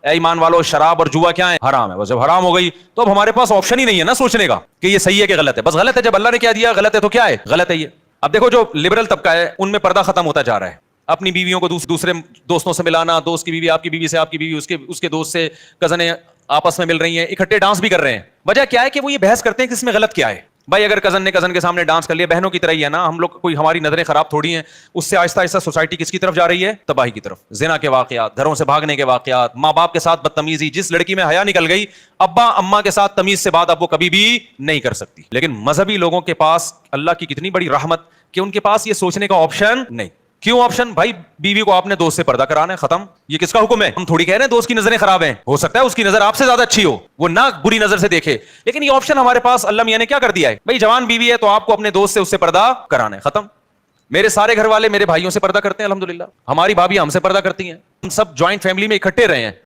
ए ईमान वालों, शराब और जुआ क्या है? हराम है। बस जब हराम हो गई तो अब हमारे पास ऑप्शन ही नहीं है ना सोचने का कि ये सही है कि गलत है। बस गलत है। जब अल्लाह ने क्या दिया गलत है तो क्या है? गलत है ये। अब देखो जो लिबरल तबका है उनमें पर्दा खत्म होता जा रहा है। अपनी बीवियों को दूसरे दोस्तों से मिलाना, दोस्त की बीवी आपकी बीवी से, आपकी बीवी उसके उसके दोस्त से, कजने आपस में मिल रही हैं, इकट्ठे डांस भी कर रहे हैं। वजह क्या है कि वो ये बहस करते हैं कि इसमें गलत क्या है। भाई अगर कजन ने कजन के सामने डांस कर लिया, बहनों की तरह ही है ना, हम लोग कोई हमारी नजरें खराब थोड़ी हैं। उससे आहिस्ता आहिस्ता सोसाइटी किसकी तरफ जा रही है? तबाही की तरफ। जिना के वाकयात, घरों से भागने के वाकयात, माँ बाप के साथ बदतमीजी। जिस लड़की में हया निकल गई, अब्बा अम्मा के साथ तमीज से बात अब वो कभी भी नहीं कर सकती। लेकिन मजहबी लोगों के पास अल्लाह की कितनी बड़ी रहमत कि उनके पास ये सोचने का ऑप्शन नहीं। क्यों ऑप्शन? भाई बीवी को आपने दोस्त से पर्दा कराना है, खत्म। ये किसका हुक्म है? हम थोड़ी कह रहे हैं दोस्त की नजरें खराब हैं, हो सकता है उसकी नजर आपसे ज्यादा अच्छी हो, वो ना बुरी नजर से देखे, लेकिन ये ऑप्शन हमारे पास अल्लाह मियां ने क्या कर दिया है? भाई जवान बीवी है तो आपको अपने दोस्त से उससे पर्दा कराना है, खत्म। मेरे सारे घर वाले मेरे भाइयों से पर्दा करते हैं, अल्हम्दुलिल्लाह। हमारी भाभी हमसे पर्दा करती हैं। हम सब ज्वाइंट फैमिली में इकट्ठे रहे हैं।